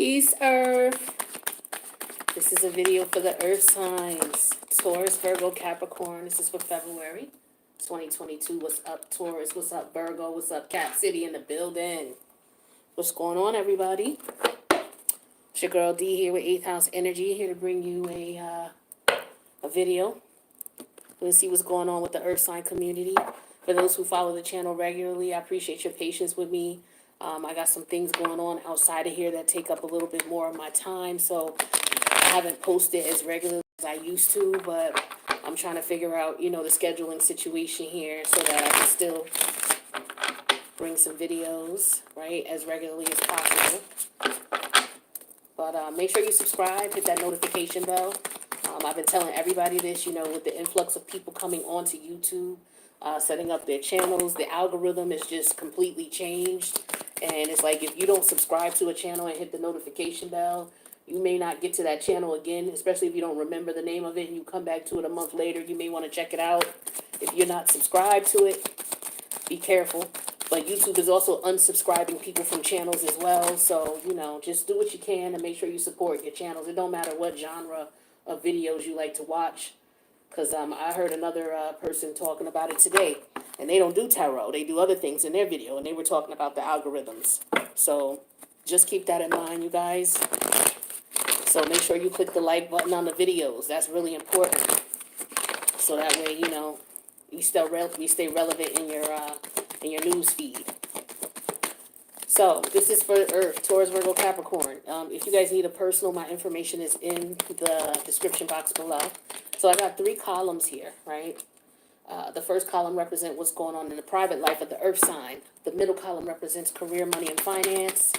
Peace, Earth. This is a video for the Earth signs. Taurus, Virgo, Capricorn. This is for February 2022. What's up, Taurus? What's up, Virgo? What's up, Cap City in the building? What's going on, everybody? It's your girl D here with 8th House Energy, here to bring you a video. Let's see what's going on with the Earth sign community. For those who follow the channel regularly, I appreciate your patience with me. I got some things going on outside of here that take up a little bit more of my time, so I haven't posted as regularly as I used to, but I'm trying to figure out, the scheduling situation here so that I can still bring some videos, right, as regularly as possible. But make sure you subscribe, hit that notification bell. I've been telling everybody this, with the influx of people coming onto YouTube, setting up their channels, the algorithm is just completely changed. And it's like, if you don't subscribe to a channel and hit the notification bell, you may not get to that channel again, especially if you don't remember the name of it and you come back to it a month later. You may want to check it out. If you're not subscribed to it, be careful. But YouTube is also unsubscribing people from channels as well. So, just do what you can and make sure you support your channels. It don't matter what genre of videos you like to watch. Because I heard another person talking about it today. And they don't do tarot. They do other things in their video. And they were talking about the algorithms. So just keep that in mind, you guys. So make sure you click the like button on the videos. That's really important. So that way, you stay relevant in your news feed. So this is for Earth, Taurus, Virgo, Capricorn. If you guys need a personal, my information is in the description box below. So I got 3 columns here, right? The first column represents what's going on in the private life of the Earth sign. The middle column represents career, money, and finance.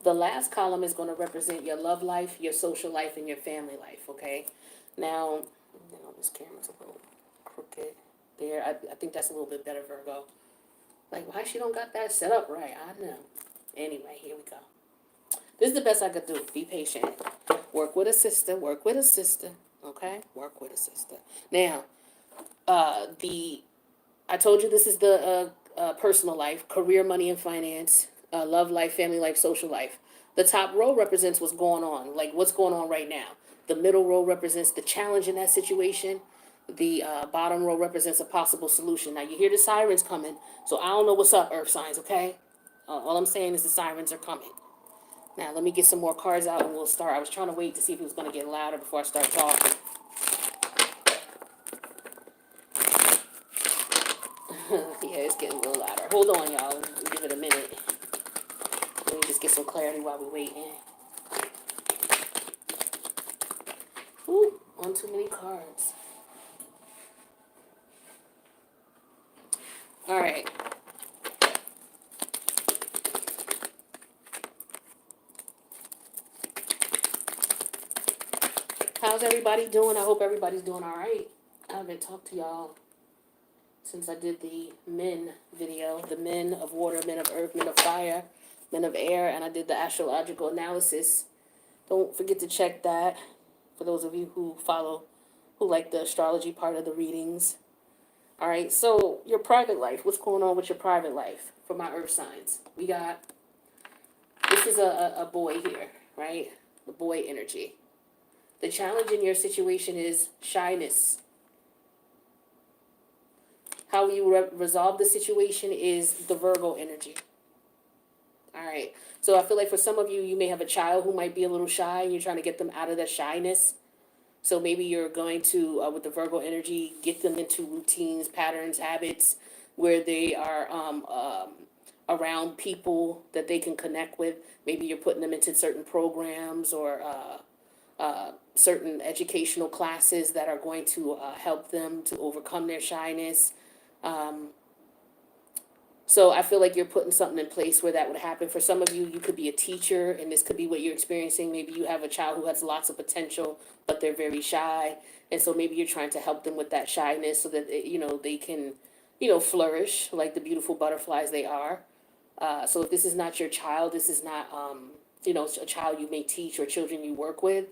The last column is going to represent your love life, your social life, and your family life, okay? Now, this camera's a little crooked there. I think that's a little bit better, Virgo. Like, why she don't got that set up right? I know. Anyway, here we go. This is the best I could do. Be patient. Work with a sister. Work with a sister. Okay? Work with a sister. Now, I told you this is the personal life, career, money, and finance, love life, family life, social life. The top row represents what's going on, like what's going on right now. The middle row represents the challenge in that situation. The bottom row represents a possible solution. Now, you hear the sirens coming, so I don't know what's up, Earth signs, okay? All I'm saying is the sirens are coming. Now, let me get some more cards out and we'll start. I was trying to wait to see if it was going to get louder before I start talking. Yeah, it's getting a little louder. Hold on, y'all. We'll give it a minute. Let me just get some clarity while we're waiting. Ooh, one too many cards. All right. How's everybody doing? I hope everybody's doing all right. I haven't talked to y'all since I did the men video, the men of water, men of earth, men of fire, men of air, and I did the astrological analysis. Don't forget to check that for those of you who like the astrology part of the readings. All right, so your private life, what's going on with your private life for my earth signs? We got, this is a boy here, right? The boy energy. The challenge in your situation is shyness. How you resolve the situation is the Virgo energy. All right. So I feel like for some of you, you may have a child who might be a little shy and you're trying to get them out of that shyness. So maybe you're going to, with the Virgo energy, get them into routines, patterns, habits where they are around people that they can connect with. Maybe you're putting them into certain programs or certain educational classes that are going to help them to overcome their shyness. So I feel like you're putting something in place where that would happen. For some of you, you could be a teacher, and this could be what you're experiencing. Maybe you have a child who has lots of potential, but they're very shy. And so maybe you're trying to help them with that shyness so that, they can, flourish like the beautiful butterflies they are. So if this is not your child, this is not, a child you may teach or children you work with.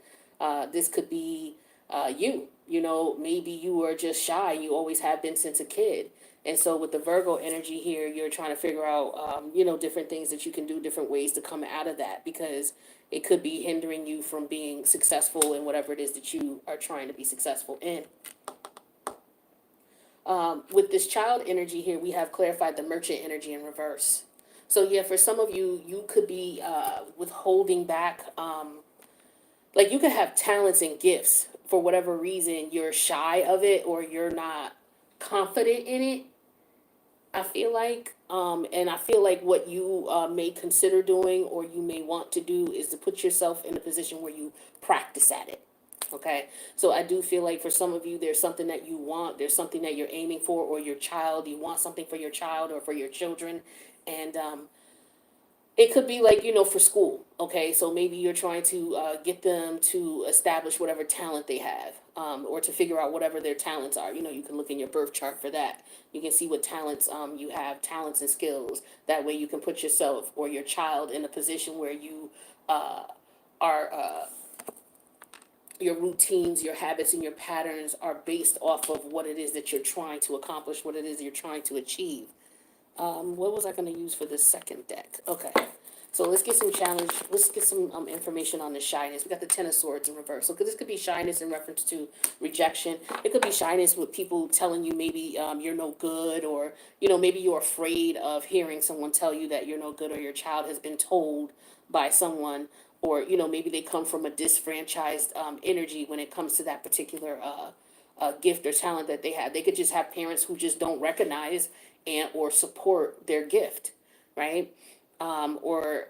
This could be maybe you are just shy. You always have been since a kid. And so with the Virgo energy here, you're trying to figure out, different things that you can do, different ways to come out of that, because it could be hindering you from being successful in whatever it is that you are trying to be successful in. With this child energy here, we have clarified the merchant energy in reverse. So yeah, for some of you, you could be withholding back. Like you could have talents and gifts, for whatever reason you're shy of it or you're not confident in it. I feel like, and I feel like what you may consider doing or you may want to do is to put yourself in a position where you practice at it. Okay, so I do feel like for some of you, there's something that you want, there's something that you're aiming for, or your child, you want something for your child or for your children, and it could be like, for school. Okay, so maybe you're trying to get them to establish whatever talent they have, or to figure out whatever their talents are. You can look in your birth chart for that. You can see what talents you have, talents and skills. That way you can put yourself or your child in a position where you are, your routines, your habits, and your patterns are based off of what it is that you're trying to accomplish, what it is you're trying to achieve. What was I going to use for this second deck? Okay, so let's get some challenge. Let's get some information on the shyness. We got the Ten of Swords in reverse. So this could be shyness in reference to rejection. It could be shyness with people telling you maybe you're no good, or maybe you're afraid of hearing someone tell you that you're no good, or your child has been told by someone, or maybe they come from a disfranchised energy when it comes to that particular gift or talent that they have. They could just have parents who just don't recognize and or support their gift, right? Or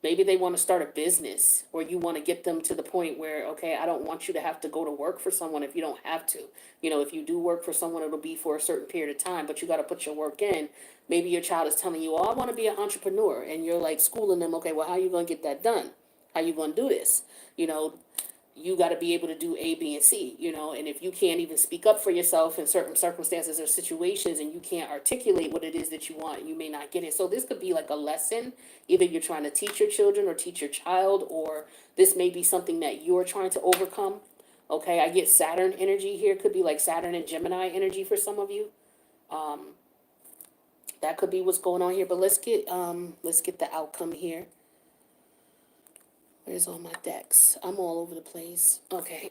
maybe they want to start a business, or you want to get them to the point where, okay, I don't want you to have to go to work for someone if you don't have to. If you do work for someone, it'll be for a certain period of time, but you got to put your work in. Maybe your child is telling you, oh, I want to be an entrepreneur, and you're like schooling them, okay, well, how are you going to get that done? How are you going to do this? You got to be able to do A, B, and C, and if you can't even speak up for yourself in certain circumstances or situations, and you can't articulate what it is that you want, you may not get it. So this could be like a lesson. Either you're trying to teach your children or teach your child, or this may be something that you're trying to overcome. Okay, I get Saturn energy here. Could be like Saturn and Gemini energy for some of you. That could be what's going on here. But let's get the outcome here. Where's all my decks? I'm all over the place. Okay.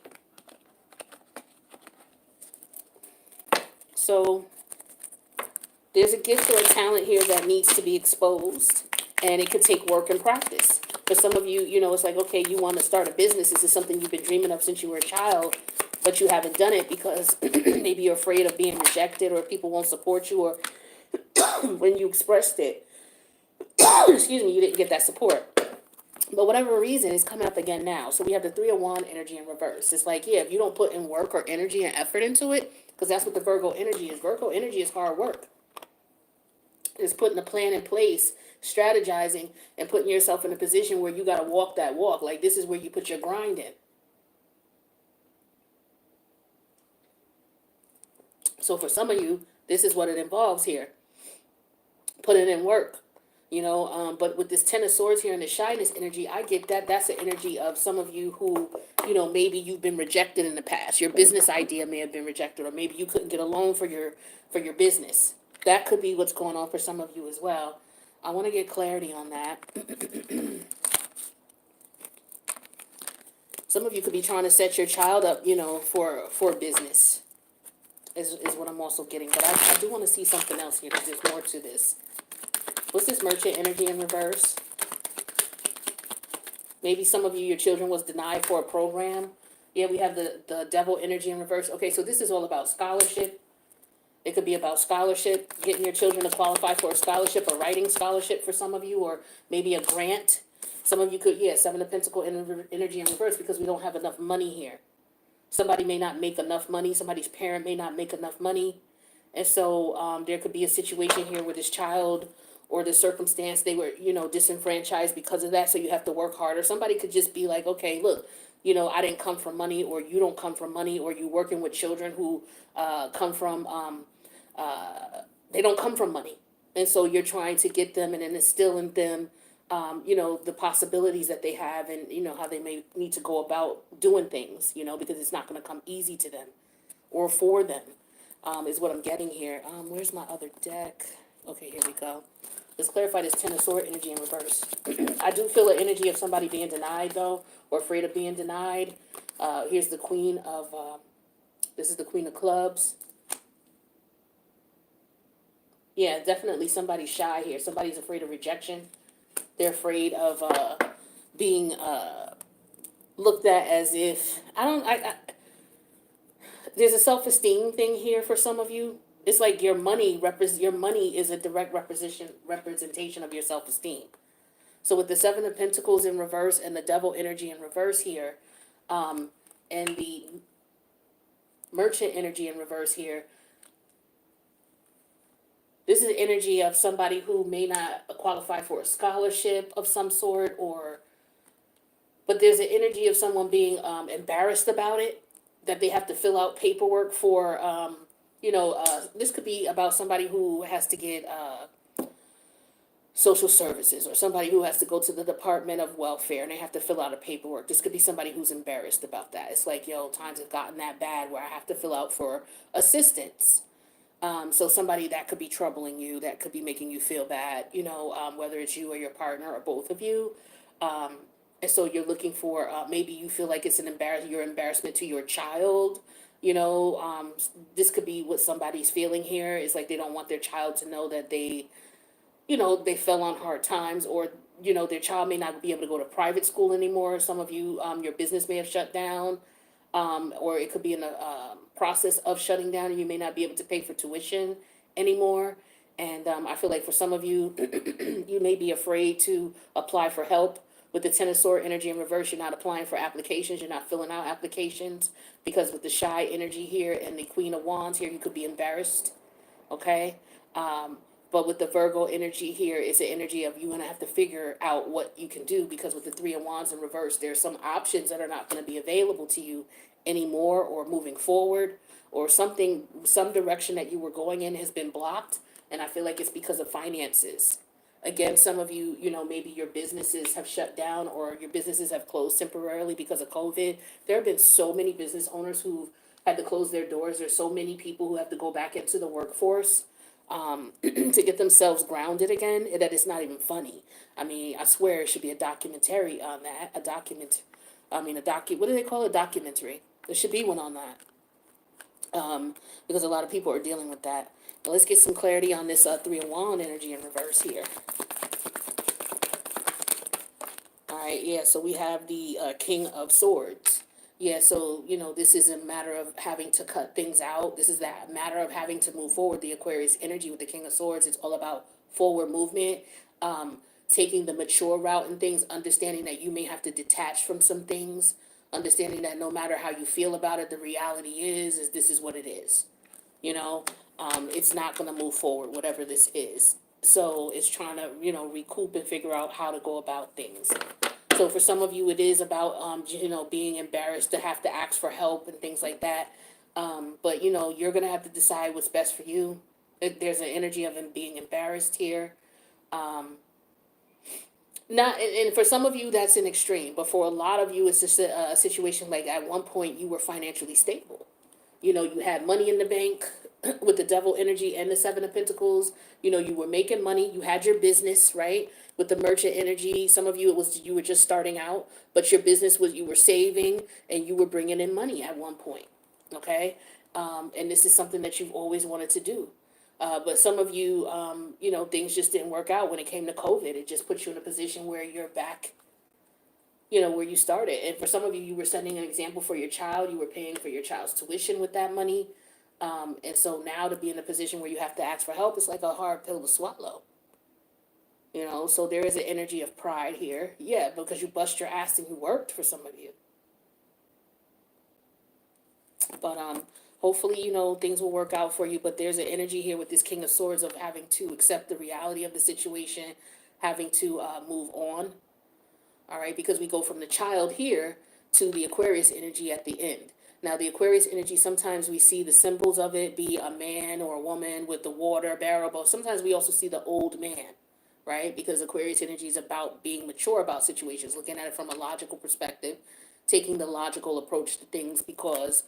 So there's a gift or a talent here that needs to be exposed, and it could take work and practice. For some of you, it's like, okay, you want to start a business. This is something you've been dreaming of since you were a child, but you haven't done it because maybe you're afraid of being rejected, or people won't support you, or when you expressed it, excuse me, you didn't get that support. But whatever reason, it's coming up again now. So we have the Three of Wands energy in reverse. It's like, yeah, if you don't put in work or energy and effort into it, because that's what the Virgo energy is. Virgo energy is hard work. It's putting a plan in place, strategizing, and putting yourself in a position where you got to walk that walk. Like, this is where you put your grind in. So for some of you, this is what it involves here. Putting in work. But with this Ten of Swords here and the shyness energy, I get that. That's the energy of some of you who, maybe you've been rejected in the past. Your business idea may have been rejected, or maybe you couldn't get a loan for your business. That could be what's going on for some of you as well. I want to get clarity on that. Some of you could be trying to set your child up, for business. Is what I'm also getting. But I do want to see something else here, because there's more to this. What's this merchant energy in reverse? Maybe some of you, your children was denied for a program. Yeah, we have the devil energy in reverse. Okay, so this is all about scholarship. It could be about scholarship, getting your children to qualify for a scholarship, a writing scholarship for some of you, or maybe a grant. Some of you could, Seven of Pentacles energy in reverse, because we don't have enough money here. Somebody may not make enough money. Somebody's parent may not make enough money. And so there could be a situation here where this child or the circumstance, they were, disenfranchised because of that, so you have to work harder. Somebody could just be like, okay, look, I didn't come from money, or you don't come from money, or you working with children who come from, they don't come from money. And so you're trying to get them and instill in them the possibilities that they have, and how they may need to go about doing things, because it's not going to come easy to them or for them, is what I'm getting here. Where's my other deck? Okay, here we go. Let's clarify this Ten of Sword energy in reverse. I do feel an energy of somebody being denied, though, or afraid of being denied. Here's the Queen of, this is the Queen of Clubs. Yeah, definitely somebody's shy here. Somebody's afraid of rejection. They're afraid of being looked at as if, there's a self-esteem thing here for some of you. It's like your money is a direct representation of your self-esteem. So with the Seven of Pentacles in reverse and the Devil energy in reverse here, and the Merchant energy in reverse here, this is the energy of somebody who may not qualify for a scholarship of some sort, but there's an energy of someone being embarrassed about it, that they have to fill out paperwork for, this could be about somebody who has to get social services, or somebody who has to go to the Department of Welfare and they have to fill out a paperwork. This could be somebody who's embarrassed about that. It's like, times have gotten that bad where I have to fill out for assistance. So somebody that could be troubling you, that could be making you feel bad, whether it's you or your partner or both of you. And so you're looking for, maybe you feel like it's your embarrassment to your child. This could be what somebody's feeling here. It's like they don't want their child to know that they fell on hard times, or, their child may not be able to go to private school anymore. Some of you, your business may have shut down, or it could be in the process of shutting down, and you may not be able to pay for tuition anymore. And I feel like for some of you, you may be afraid to apply for help. With the Ten of Sword energy in reverse, you're not applying for applications, you're not filling out applications, because with the shy energy here and the Queen of Wands here, you could be embarrassed, okay? But with the Virgo energy here, it's the energy of you going to have to figure out what you can do, because with the Three of Wands in reverse, there's some options that are not going to be available to you anymore, or moving forward, or some direction that you were going in has been blocked, and I feel like it's because of finances. Again, some of you, maybe your businesses have shut down, or your businesses have closed temporarily because of COVID. There have been so many business owners who had to close their doors. There's so many people who have to go back into the workforce to get themselves grounded again, that it's not even funny. I mean, I swear it should be a documentary on that. What do they call it? Documentary. There should be one on that. Because a lot of people are dealing with that. But let's get some clarity on this Three of Wands energy in reverse here. All right, yeah, so we have the King of Swords. Yeah, so, this is a matter of having to cut things out. This is that matter of having to move forward. The Aquarius energy with the King of Swords, it's all about forward movement, taking the mature route and things, understanding that you may have to detach from some things, understanding that no matter how you feel about it, the reality is this is what it is. It's not going to move forward, whatever this is. So it's trying to, recoup and figure out how to go about things. So for some of you, it is about, being embarrassed to have to ask for help and things like that. But, you're going to have to decide what's best for you. There's an energy of being embarrassed here. And for some of you, that's an extreme. But for a lot of you, it's just a situation like at one point you were financially stable. You had money in the bank with the Devil energy and the Seven of Pentacles. You were making money. You had your business, right? With the Merchant energy, some of you, you were just starting out, but your business you were saving and you were bringing in money at one point, okay? And this is something that you've always wanted to do. But some of you, things just didn't work out when it came to COVID. It just puts you in a position where you're back, where you started. And for some of you, you were setting an example for your child. You were paying for your child's tuition with that money. And so now to be in a position where you have to ask for help, it's like a hard pill to swallow. So there is an energy of pride here. Yeah, because you bust your ass and you worked, for some of you. But hopefully, things will work out for you. But there's an energy here with this King of Swords of having to accept the reality of the situation, having to move on. All right, because we go from the child here to the Aquarius energy at the end. Now, the Aquarius energy, sometimes we see the symbols of it be a man or a woman with the water barrel, but sometimes we also see the old man, right? Because Aquarius energy is about being mature about situations, looking at it from a logical perspective, taking the logical approach to things, because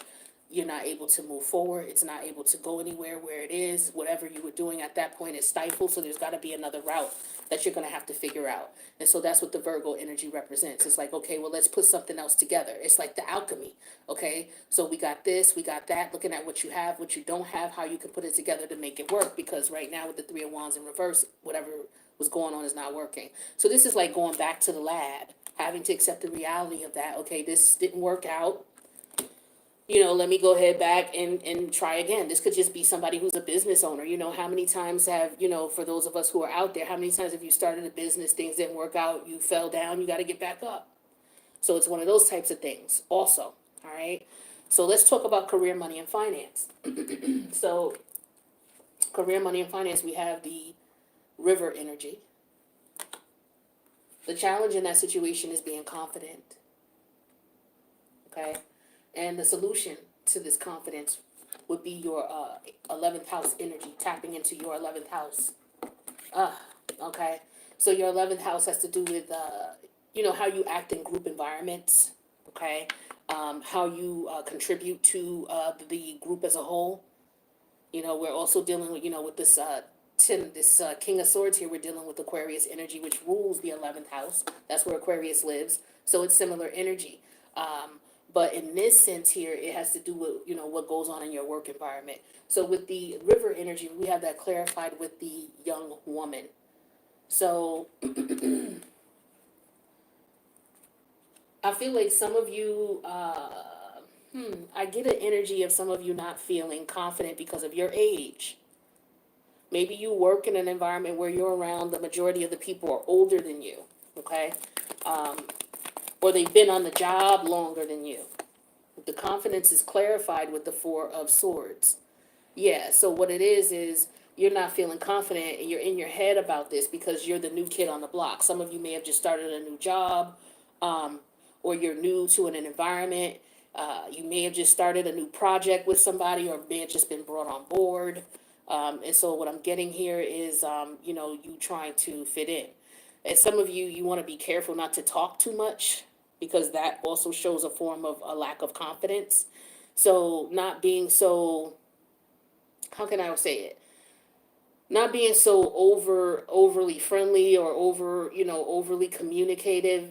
you're not able to move forward. It's not able to go anywhere where it is. Whatever you were doing at that point is stifled. So there's got to be another route that you're going to have to figure out. And so that's what the Virgo energy represents. It's like, okay, well, let's put something else together. It's like the alchemy. Okay. So we got this, we got that, looking at what you have, what you don't have, how you can put it together to make it work. Because right now with the Three of Wands in reverse, whatever was going on is not working. So this is like going back to the lab, having to accept the reality of that. Okay, this didn't work out. Let me go ahead back and try again. This could just be somebody who's a business owner. How many times have, for those of us who are out there, how many times have you started a business, things didn't work out, you fell down, you got to get back up. So it's one of those types of things also. All right. So let's talk about career, money, and finance. So career, money, and finance, we have the river energy. The challenge in that situation is being confident. Okay. And the solution to this confidence would be your 11th house energy, tapping into your 11th house. Okay. So your 11th house has to do with, how you act in group environments. Okay. How you contribute to the group as a whole. We're also dealing with, with this King of Swords here. We're dealing with Aquarius energy, which rules the 11th house. That's where Aquarius lives. So it's similar energy. But in this sense here, it has to do with, what goes on in your work environment. So with the river energy, we have that clarified with the young woman. So I feel like some of you, I get an energy of some of you not feeling confident because of your age. Maybe you work in an environment where you're around the majority of the people are older than you, okay? Or they've been on the job longer than you. The confidence is clarified with the Four of Swords. Yeah, so what it is you're not feeling confident and you're in your head about this because you're the new kid on the block. Some of you may have just started a new job, or you're new to an environment. You may have just started a new project with somebody or may have just been brought on board. And so what I'm getting here is, you trying to fit in. And some of you want to be careful not to talk too much because that also shows a form of a lack of confidence. So not being so, how can I say it? Not being so overly friendly or overly communicative,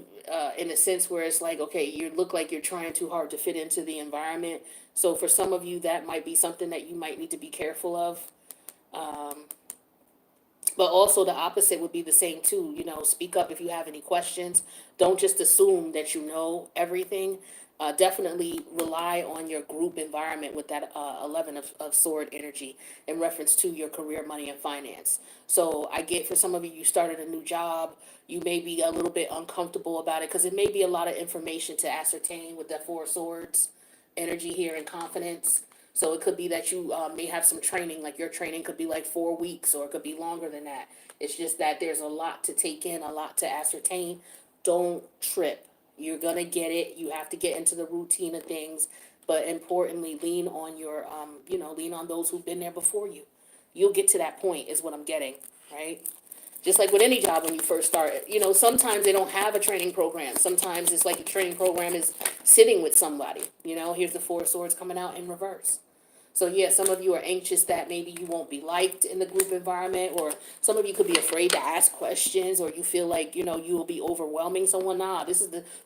in a sense where it's like, okay, you look like you're trying too hard to fit into the environment. So for some of you, that might be something that you might need to be careful of. But also the opposite would be the same too. Speak up if you have any questions. Don't just assume that you know everything. Definitely rely on your group environment with that 11 of sword energy in reference to your career, money, and finance. So I get for some of you, you started a new job. You may be a little bit uncomfortable about it because it may be a lot of information to ascertain with that Four of Swords energy here and confidence. So it could be that you may have some training, like your training could be like 4 weeks or it could be longer than that. It's just that there's a lot to take in, a lot to ascertain. Don't trip. You're going to get it. You have to get into the routine of things. But importantly, lean on your, lean on those who've been there before you. You'll get to that point is what I'm getting, right? Just like with any job when you first start, sometimes they don't have a training program. Sometimes it's like a training program is sitting with somebody. Here's the Four of Swords coming out in reverse. So yeah, some of you are anxious that maybe you won't be liked in the group environment, or some of you could be afraid to ask questions, or you feel like, you will be overwhelming someone. Nah,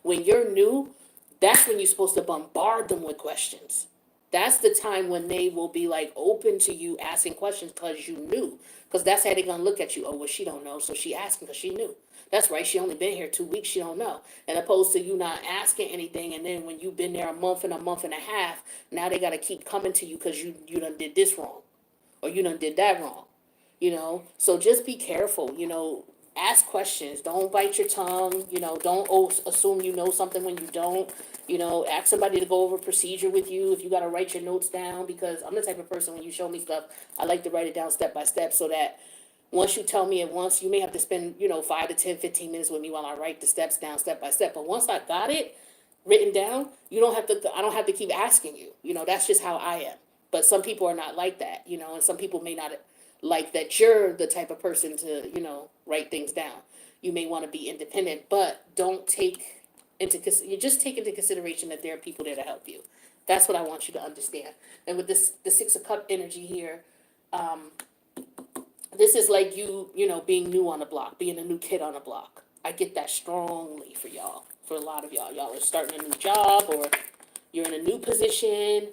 when you're new, that's when you're supposed to bombard them with questions. That's the time when they will be like open to you asking questions because you knew. Because that's how they're going to look at you. Oh, well, she don't know, so she asking because she knew. That's right, she only been here 2 weeks, she don't know. And opposed to you not asking anything, and then when you've been there a month and a half, now they got to keep coming to you because you done did this wrong. Or you done did that wrong. So just be careful, ask questions. Don't bite your tongue, don't assume you know something when you don't. Ask somebody to go over procedure with you if you got to write your notes down, because I'm the type of person when you show me stuff, I like to write it down step by step so that once you tell me it once, you may have to spend, 5 to 10, 15 minutes with me while I write the steps down step by step. But once I got it written down, I don't have to keep asking you. That's just how I am. But some people are not like that, and some people may not like that you're the type of person to, write things down. You may want to be independent, but don't take you just take into consideration that there are people there to help you. That's what I want you to understand. And with the Six of Cup energy here, um, this is like being new on the block, being a new kid on the block. I get that strongly for y'all. For a lot of y'all, y'all are starting a new job or you're in a new position.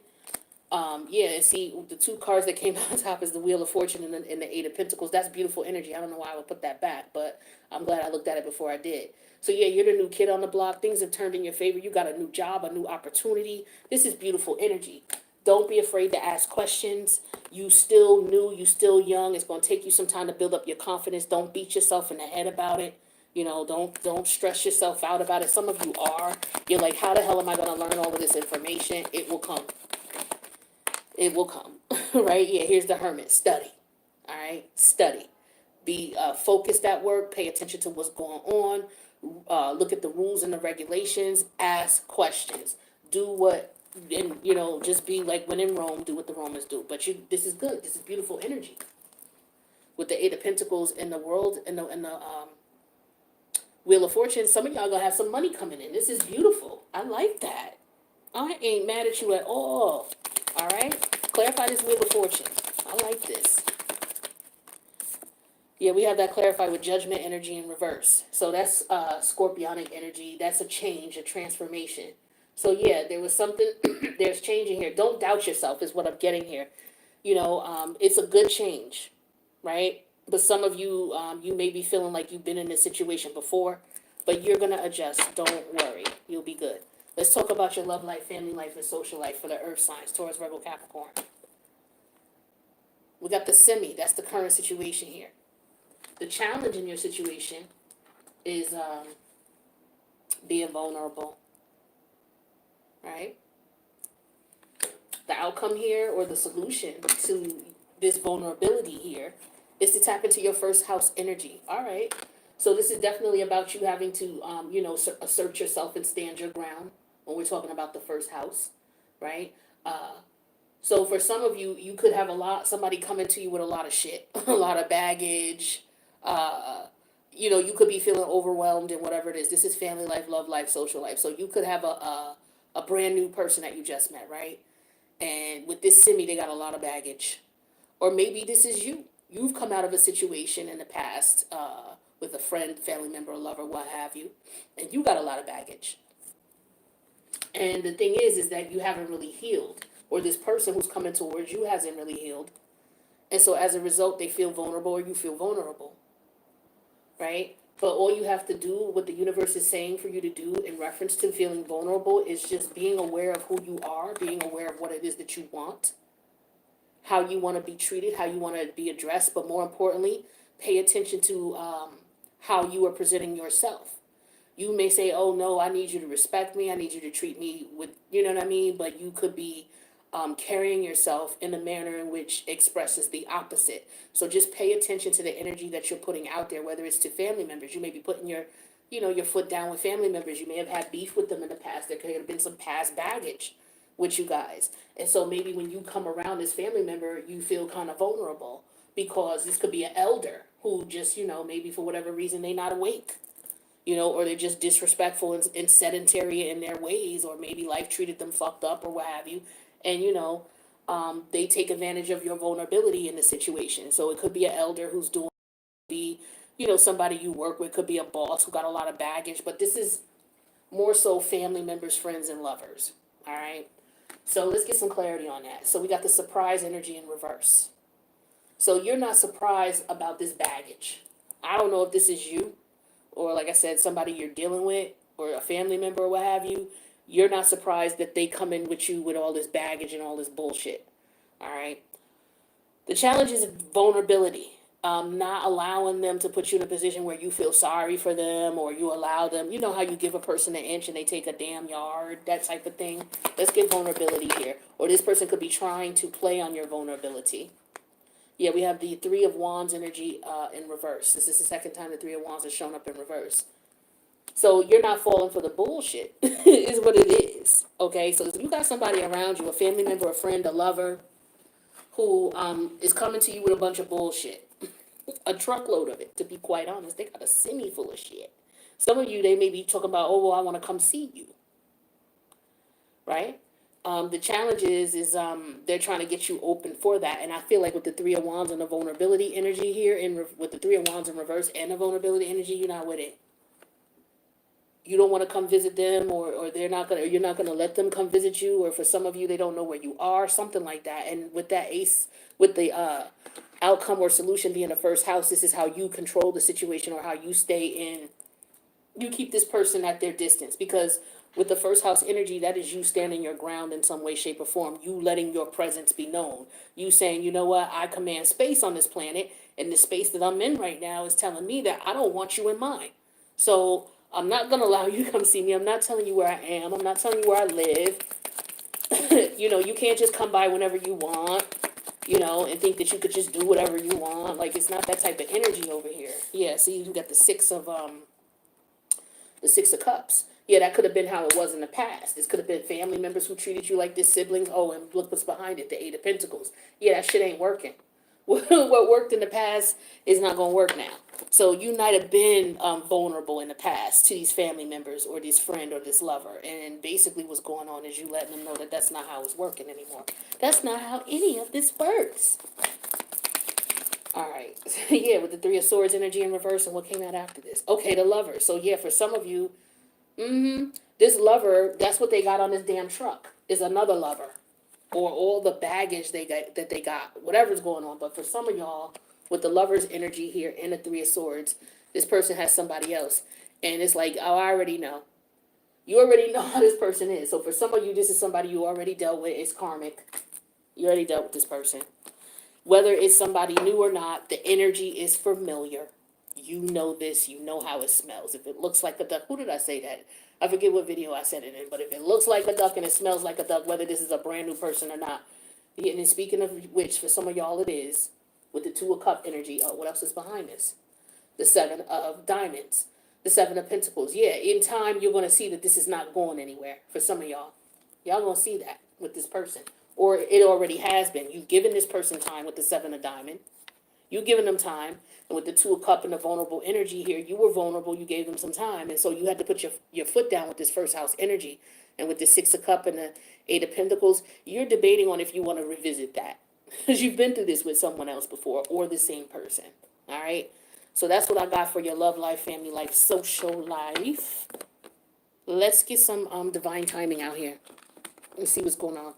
Yeah, and see, the two cards that came on top is the Wheel of Fortune and the Eight of Pentacles. That's beautiful energy. I don't know why I would put that back, but I'm glad I looked at it before I did. So yeah, you're the new kid on the block. Things have turned in your favor. You got a new job, a new opportunity. This is beautiful energy. Don't be afraid to ask questions. You still new, you still young. It's going to take you some time to build up your confidence. Don't beat yourself in the head about it. Don't stress yourself out about it. Some of you are. You're like, how the hell am I going to learn all of this information? It will come. It will come, right? Yeah, here's the Hermit. Study, all right? Study. Be focused at work. Pay attention to what's going on. Look at the rules and the regulations. Ask questions. Do what, and, just be like when in Rome, do what the Romans do. But this is good. This is beautiful energy. With the Eight of Pentacles in the world, and the Wheel of Fortune, some of y'all going to have some money coming in. This is beautiful. I like that. I ain't mad at you at all. All right? Clarify this Wheel of Fortune. I like this. Yeah, we have that clarified with Judgment energy in reverse. So that's Scorpionic energy. That's a change, a transformation. So yeah, there was something, there's changing here. Don't doubt yourself is what I'm getting here. It's a good change, right? But some of you, you may be feeling like you've been in this situation before, but you're going to adjust. Don't worry. You'll be good. Let's talk about your love life, family life, and social life for the earth signs, Taurus, Virgo, Capricorn. We got the semi. That's the current situation here. The challenge in your situation is being vulnerable, right? The outcome here, or the solution to this vulnerability here, is to tap into your first house energy. All right. So this is definitely about you having to, assert yourself and stand your ground when we're talking about the first house, right? So for some of you, you could have somebody coming to you with a lot of shit, a lot of baggage. You could be feeling overwhelmed in whatever it is. This is family life, love life, social life. So you could have a brand new person that you just met, right? And with this semi, they got a lot of baggage. Or maybe this is you. You've come out of a situation in the past with a friend, family member, lover, what have you, and you got a lot of baggage. And the thing is that you haven't really healed, or this person who's coming towards you hasn't really healed. And so as a result, they feel vulnerable, or you feel vulnerable, right? But all you have to do, what the universe is saying for you to do in reference to feeling vulnerable, is just being aware of who you are, being aware of what it is that you want, how you want to be treated, how you want to be addressed, but more importantly, pay attention to how you are presenting yourself. You may say, oh no, I need you to respect me, I need you to treat me with, you know what I mean? But you could be carrying yourself in a manner in which expresses the opposite. So just pay attention to the energy that you're putting out there, whether it's to family members. You may be putting your foot down with family members. You may have had beef with them in the past. There could have been some past baggage with you guys. And so maybe when you come around this family member, you feel kind of vulnerable because this could be an elder who just, maybe for whatever reason, they not awake, or they're just disrespectful and sedentary in their ways, or maybe life treated them fucked up or what have you. And, they take advantage of your vulnerability in the situation. So it could be an elder who's doing, somebody you work with, could be a boss who got a lot of baggage, but this is more so family members, friends, and lovers. All right. So let's get some clarity on that. So we got the surprise energy in reverse. So you're not surprised about this baggage. I don't know if this is you, or like I said, somebody you're dealing with, or a family member or what have you. You're not surprised that they come in with you with all this baggage and all this bullshit. All right. The challenge is vulnerability. Not allowing them to put you in a position where you feel sorry for them, or you allow them, how you give a person an inch and they take a damn yard, that type of thing. Let's get vulnerability here. Or this person could be trying to play on your vulnerability. Yeah, we have the Three of Wands energy in reverse. This is the second time the Three of Wands has shown up in reverse. So you're not falling for the bullshit, is what it is. Okay, so if you got somebody around you, a family member, a friend, a lover, who is coming to you with a bunch of bullshit. A truckload of it, to be quite honest. They got a semi full of shit. Some of you, they may be talking about, oh, well, I want to come see you, right? The challenge is they're trying to get you open for that. And I feel like with the Three of Wands and the vulnerability energy here, with the Three of Wands in reverse and the vulnerability energy, you're not with it. You don't want to come visit them, or they're not gonna, or you're not gonna let them come visit you, or for some of you, they don't know where you are, something like that. And with that ace, with the outcome or solution being the first house, this is how you control the situation, or how you stay in. You keep this person at their distance, because with the first house energy, that is you standing your ground in some way, shape, or form. You letting your presence be known. You saying, you know what, I command space on this planet, and the space that I'm in right now is telling me that I don't want you in mine. So I'm not gonna allow you to come see me. I'm not telling you where I am. I'm not telling you where I live. You can't just come by whenever you want, and think that you could just do whatever you want. Like, it's not that type of energy over here. Yeah, see, you got the Six of Cups. Yeah, that could have been how it was in the past. This could have been family members who treated you like this, siblings. Oh, and look what's behind it, the Eight of Pentacles. Yeah, that shit ain't working. What worked in the past is not going to work now. So you might have been vulnerable in the past to these family members or this friend or this lover. And basically what's going on is you letting them know that that's not how it's working anymore. That's not how any of this works. All right. Yeah, with the Three of Swords energy in reverse, and what came out after this? Okay, the lover. So yeah, for some of you, this lover, that's what they got on this damn truck, is another lover. Or all the baggage they got, whatever's going on. But for some of y'all, with the lover's energy here and the Three of Swords, this person has somebody else. And it's like, oh, I already know. You already know how this person is. So for some of you, this is somebody you already dealt with. It's karmic. You already dealt with this person. Whether it's somebody new or not, the energy is familiar. You know this. You know how it smells. If it looks like a duck, who did I say that? I forget what video I said it in, but if it looks like a duck and it smells like a duck, whether this is a brand new person or not. And then speaking of which, for some of y'all it is, with the Two of Cup energy. Oh, what else is behind this? The Seven of Diamonds. The Seven of Pentacles. Yeah, in time you're going to see that this is not going anywhere for some of y'all. Y'all going to see that with this person. Or it already has been. You've given this person time with the Seven of Diamond. You've given them time. And with the Two of Cup and the vulnerable energy here, you were vulnerable. You gave them some time. And so you had to put your foot down with this first house energy. And with the Six of Cup and the Eight of Pentacles, you're debating on if you want to revisit that. Because you've been through this with someone else before, or the same person. All right? So that's what I got for your love life, family life, social life. Let's get some divine timing out here. Let's see what's going on.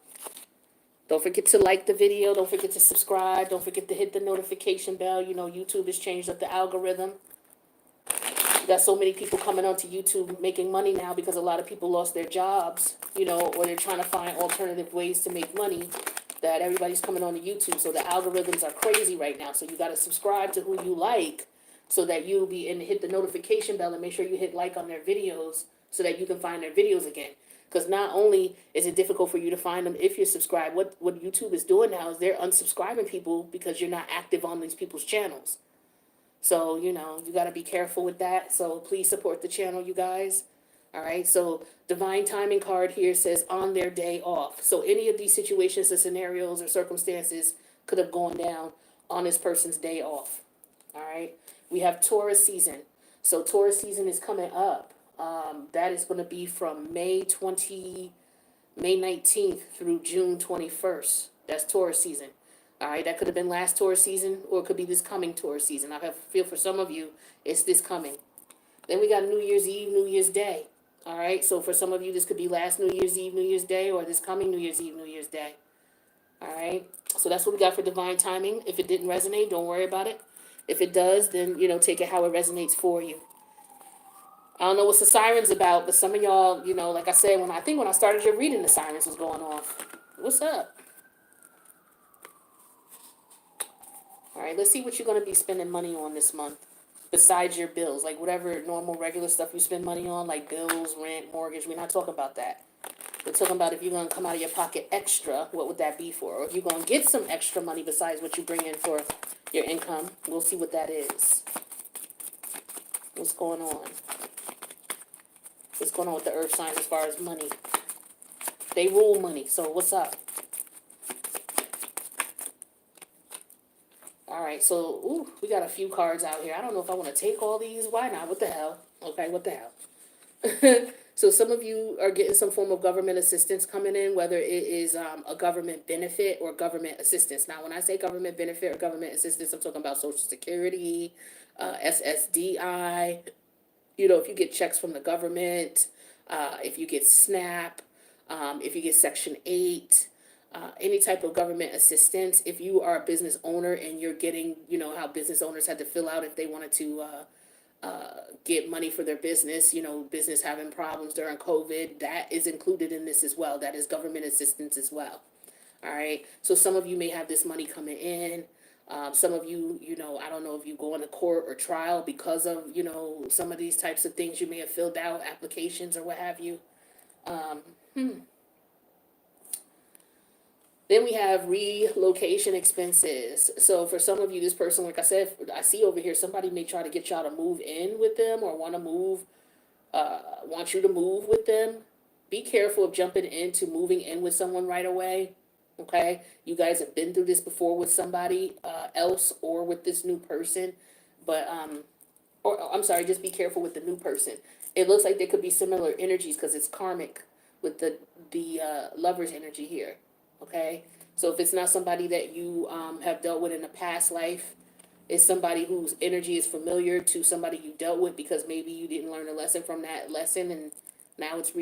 Don't forget to like the video. Don't forget to subscribe. Don't forget to hit the notification bell. YouTube has changed up the algorithm. You got so many people coming onto YouTube making money now because a lot of people lost their jobs, or they're trying to find alternative ways to make money, that everybody's coming on to YouTube. So the algorithms are crazy right now. So you got to subscribe to who you like so that you'll be and hit the notification bell and make sure you hit like on their videos so that you can find their videos again. Because not only is it difficult for you to find them if you're subscribed, what YouTube is doing now is they're unsubscribing people because you're not active on these people's channels. So, you got to be careful with that. So please support the channel, you guys. All right. So divine timing card here says on their day off. So any of these situations or scenarios or circumstances could have gone down on this person's day off. All right. We have Taurus season. So Taurus season is coming up. That is going to be from May 19th through June 21st. That's Taurus season. All right, that could have been last Taurus season, or it could be this coming Taurus season. I feel for some of you, it's this coming. Then we got New Year's Eve, New Year's Day. All right, so for some of you, this could be last New Year's Eve, New Year's Day, or this coming New Year's Eve, New Year's Day. All right, so that's what we got for divine timing. If it didn't resonate, don't worry about it. If it does, then, take it how it resonates for you. I don't know what the sirens about, but some of y'all, like I said, when I started your reading, the sirens was going off. What's up? All right, let's see what you're going to be spending money on this month besides your bills. Like whatever normal, regular stuff you spend money on, like bills, rent, mortgage. We're not talking about that. We're talking about if you're going to come out of your pocket extra, what would that be for? Or if you're going to get some extra money besides what you bring in for your income, we'll see what that is. What's going on? What's going on with the earth signs as far as money? They rule money, so what's up? right, so, ooh, we got a few cards out here. I don't know if I want to take all these. Why not? What the hell? Okay, what the hell? So some of you are getting some form of government assistance coming in, whether it is a government benefit or government assistance. Now, when I say government benefit or government assistance, I'm talking about Social Security, SSDI. You know, if you get checks from the government, if you get SNAP, if you get Section 8, any type of government assistance. If you are a business owner and you're getting, you know, how business owners had to fill out if they wanted to get money for their business, you know, business having problems during COVID, that is included in this as well. That is government assistance as well. All right. So some of you may have this money coming in. Some of you, you know, I don't know if you go into court or trial because of, you know, some of these types of things you may have filled out, applications or what have you. Um, Then we have relocation expenses. So for some of you, this person, like I said, I see over here, somebody may try to get y'all to move in with them or want to move, want you to move with them. Be careful of jumping into moving in with someone right away. Okay, you guys have been through this before with somebody else or with this new person, but or I'm sorry, just be careful with the new person. It looks like there could be similar energies because it's karmic with the lover's energy here. Okay, so if it's not somebody that you have dealt with in a past life, it's somebody whose energy is familiar to somebody you dealt with because maybe you didn't learn a lesson from that lesson and now it's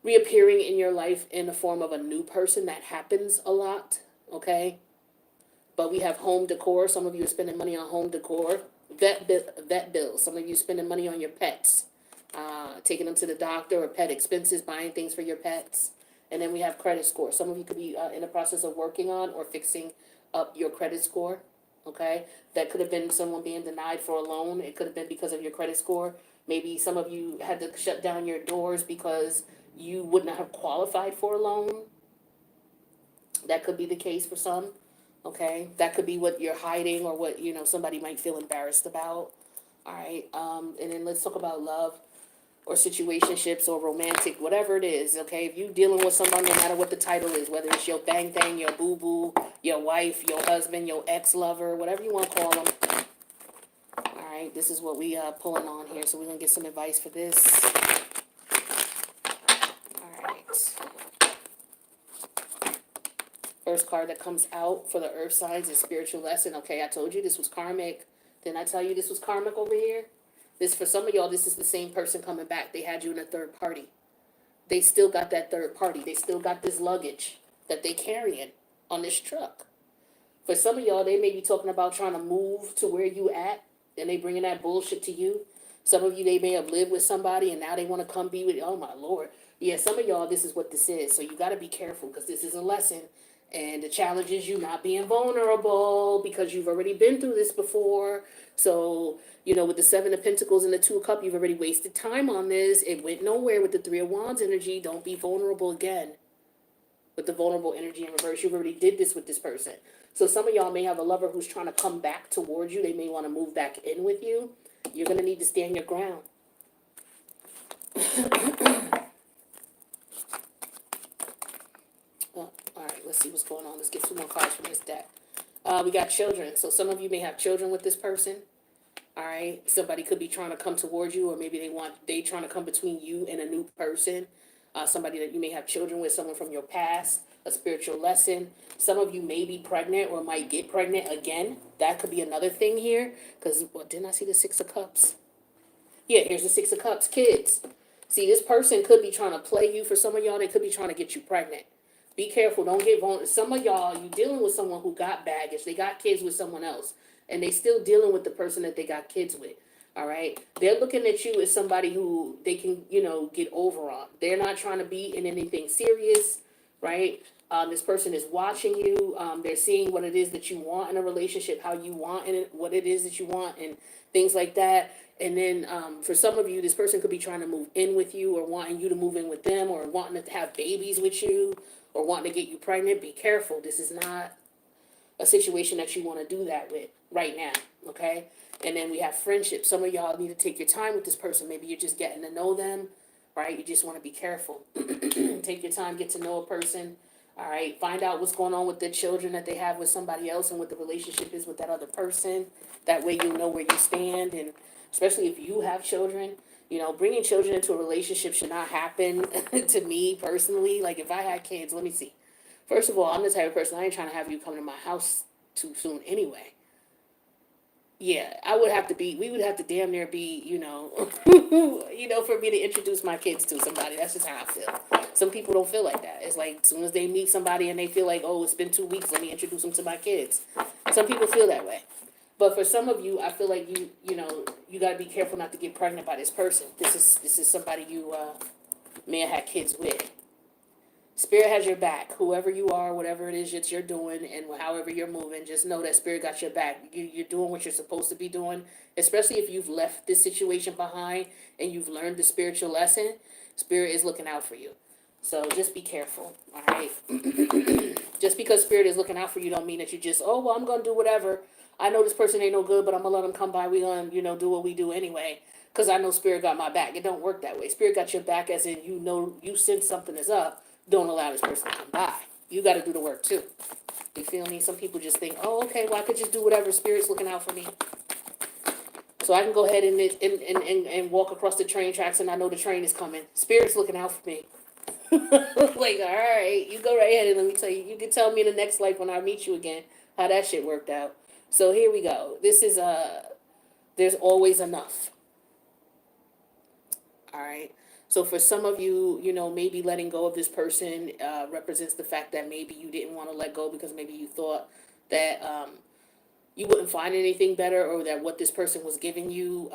reappearing in your life in the form of a new person. That happens a lot, okay? But we have home decor. Some of you are spending money on home decor. Vet bills. Some of you spending money on your pets, taking them to the doctor or pet expenses, buying things for your pets. And then we have credit score. Some of you could be in the process of working on or fixing up your credit score, okay? That could have been someone being denied for a loan. It could have been because of your credit score. Maybe some of you had to shut down your doors because you would not have qualified for a loan. That could be the case for some, okay? That could be what you're hiding or what, you know, somebody might feel embarrassed about, all right? And then let's talk about love or situationships or romantic, whatever it is, okay? If you're dealing with someone, no matter what the title is, whether it's your bang bang, your boo-boo, your wife, your husband, your ex-lover, whatever you want to call them, all right? This is what we pulling on here, so we're going to get some advice for this. First card that comes out for the earth signs is spiritual lesson. Okay, I told you this was karmic. Didn't I tell you this was karmic over here? This, for some of y'all, this is the same person coming back. They had you in a third party. They still got that third party. They still got this luggage that they carrying on this truck. For some of y'all, they may be talking about trying to move to where you at, and they bringing that bullshit to you. Some of you, they may have lived with somebody, and now they want to come be with you. Oh, my Lord. Yeah, some of y'all, this is what this is. So you got to be careful because this is a lesson. And the challenge is you not being vulnerable because you've already been through this before. So, you know, with the Seven of Pentacles and the Two of Cups, you've already wasted time on this. It went nowhere with the Three of Wands energy. Don't be vulnerable again with the vulnerable energy in reverse. You already did this with this person. So some of y'all may have a lover who's trying to come back towards you. They may want to move back in with you. You're going to need to stand your ground. All right, let's see what's going on. Let's get two more cards from this deck. We got children. So some of you may have children with this person. All right. Somebody could be trying to come towards you, or maybe they trying to come between you and a new person. Somebody that you may have children with, someone from your past, a spiritual lesson. Some of you may be pregnant or might get pregnant again. That could be another thing here. Because, well, didn't I see the Six of Cups? Yeah, here's the Six of Cups. Kids. See, this person could be trying to play you. For some of y'all, they could be trying to get you pregnant. Be careful. Don't get vulnerable. Some of y'all, you dealing with someone who got baggage. They got kids with someone else. And they still dealing with the person that they got kids with. All right? They're looking at you as somebody who they can, you know, get over on. They're not trying to be in anything serious, right? This person is watching you. They're seeing what it is that you want in a relationship, how you want and what it is that you want and things like that. And then for some of you, this person could be trying to move in with you or wanting you to move in with them or wanting to have babies with you or wanting to get you pregnant. Be careful. This is not a situation that you want to do that with right now, okay? And then we have friendship. Some of y'all need to take your time with this person. Maybe you're just getting to know them, right? You just want to be careful. Take your time, get to know a person. All right, find out what's going on with the children that they have with somebody else and what the relationship is with that other person. That way you know where you stand, and especially if you have children, bringing children into a relationship should not happen to me personally. Like if I had kids, let me see. First of all, I'm the type of person, I ain't trying to have you come to my house too soon anyway. Yeah, we would have to damn near be, for me to introduce my kids to somebody. That's just how I feel. Some people don't feel like that. It's like as soon as they meet somebody and they feel like, oh, it's been 2 weeks, let me introduce them to my kids. Some people feel that way. But for some of you, I feel like you got to be careful not to get pregnant by this person. This is somebody you may have had kids with. Spirit has your back. Whoever you are, whatever it is that you're doing, and however you're moving, just know that Spirit got your back. You're doing what you're supposed to be doing, especially if you've left this situation behind and you've learned the spiritual lesson. Spirit is looking out for you. So just be careful, all right? Just because Spirit is looking out for you don't mean that you just, oh, well, I'm going to do whatever. I know this person ain't no good, but I'm going to let them come by. We going to, do what we do anyway because I know Spirit got my back. It don't work that way. Spirit got your back as in you sense something is up. Don't allow this person to come by. You got to do the work too. You feel me? Some people just think, oh, okay, well, I could just do whatever. Spirit's looking out for me. So I can go ahead and walk across the train tracks and I know the train is coming. Spirit's looking out for me. Like, all right, you go right ahead and let me tell you. You can tell me in the next life when I meet you again how that shit worked out. So here we go. This is, there's always enough. All right. So for some of you, maybe letting go of this person represents the fact that maybe you didn't want to let go because maybe you thought that you wouldn't find anything better, or that what this person was giving you,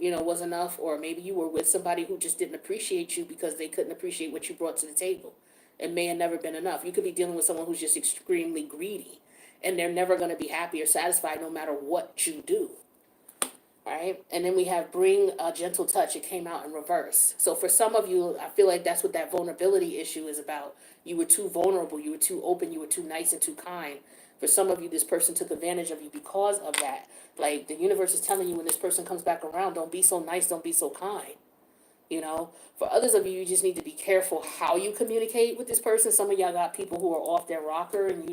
was enough. Or maybe you were with somebody who just didn't appreciate you because they couldn't appreciate what you brought to the table. It may have never been enough. You could be dealing with someone who's just extremely greedy, and they're never going to be happy or satisfied no matter what you do. Right? And then we have bring a gentle touch. It came out in reverse. So for some of you, I feel like that's what that vulnerability issue is about. You were too vulnerable. You were too open. You were too nice and too kind. For some of you, this person took advantage of you because of that. Like the universe is telling you when this person comes back around, don't be so nice. Don't be so kind. For others of you, you just need to be careful how you communicate with this person. Some of y'all got people who are off their rocker, and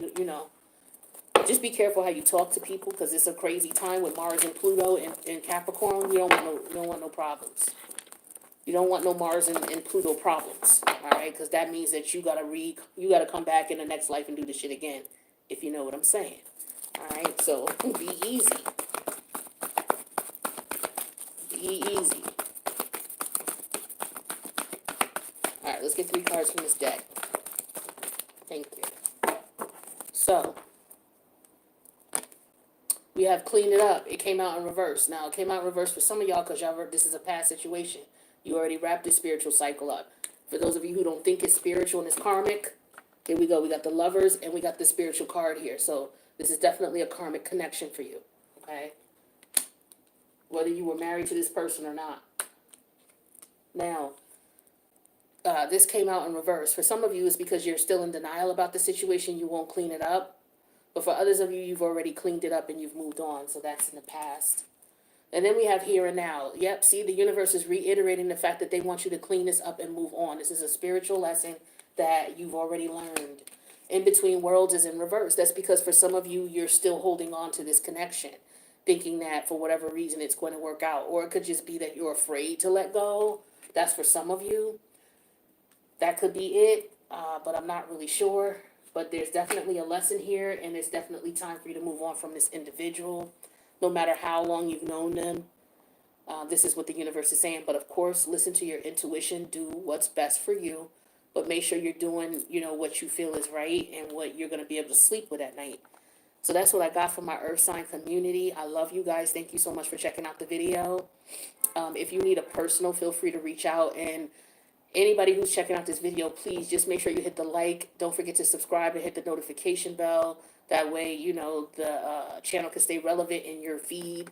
just be careful how you talk to people because it's a crazy time with Mars and Pluto and Capricorn. You don't want no problems. You don't want no Mars and Pluto problems, all right? Because that means that you gotta come back in the next life and do the shit again, if you know what I'm saying. All right, so be easy. Be easy. All right, let's get 3 cards from this deck. Thank you. So we have clean it up. It came out in reverse. Now, it came out in reverse for some of y'all because this is a past situation. You already wrapped this spiritual cycle up. For those of you who don't think it's spiritual and it's karmic, here we go. We got the Lovers and we got the spiritual card here. So this is definitely a karmic connection for you, okay? Whether you were married to this person or not. Now, this came out in reverse. For some of you, it's because you're still in denial about the situation. You won't clean it up. But for others of you, you've already cleaned it up and you've moved on. So that's in the past. And then we have here and now. Yep, see, the universe is reiterating the fact that they want you to clean this up and move on. This is a spiritual lesson that you've already learned. In between worlds is in reverse. That's because for some of you, you're still holding on to this connection, thinking that for whatever reason it's going to work out. Or it could just be that you're afraid to let go. That's for some of you. That could be it, but I'm not really sure. But there's definitely a lesson here, and it's definitely time for you to move on from this individual, no matter how long you've known them. This is what the universe is saying. But of course, listen to your intuition. Do what's best for you, but make sure you're doing, what you feel is right and what you're going to be able to sleep with at night. So that's what I got from my Earth sign community. I love you guys. Thank you so much for checking out the video. If you need a personal, feel free to reach out. And anybody who's checking out this video, please just make sure you hit the like. Don't forget to subscribe and hit the notification bell. That way, the channel can stay relevant in your feed.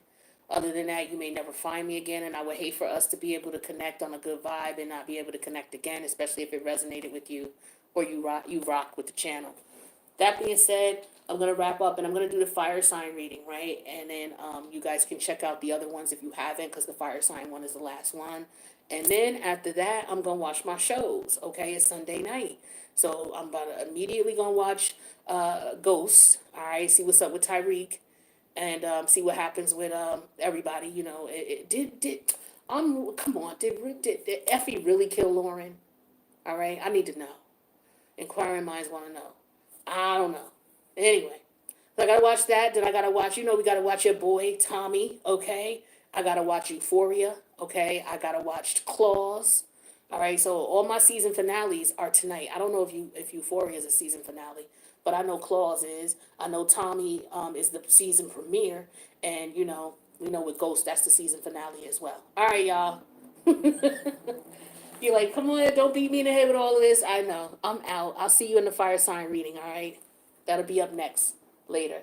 Other than that, you may never find me again, and I would hate for us to be able to connect on a good vibe and not be able to connect again, especially if it resonated with you or you rock with the channel. That being said, I'm going to wrap up, and I'm going to do the fire sign reading, right? And then you guys can check out the other ones if you haven't, because the fire sign one is the last one. And then after that, I'm gonna watch my shows. Okay, it's Sunday night, so I'm about to immediately gonna watch Ghosts. All right, see what's up with Tyreek, and see what happens with everybody. You know, did come on, did Effie really kill Lauren? All right, I need to know. Inquiring minds want to know. I don't know. Anyway, so I gotta watch that. Then I gotta watch. You know, we gotta watch your boy Tommy. Okay. I gotta watch Euphoria. Okay. I gotta watch Claws. All right. So all my season finales are tonight. I don't know if Euphoria is a season finale, but I know Claws is. I know Tommy is the season premiere, and you know we know with Ghost that's the season finale as well. All right, y'all. You're like, come on, don't beat me in the head with all of this. I know. I'm out. I'll see you in the fire sign reading, all right? That'll be up next later.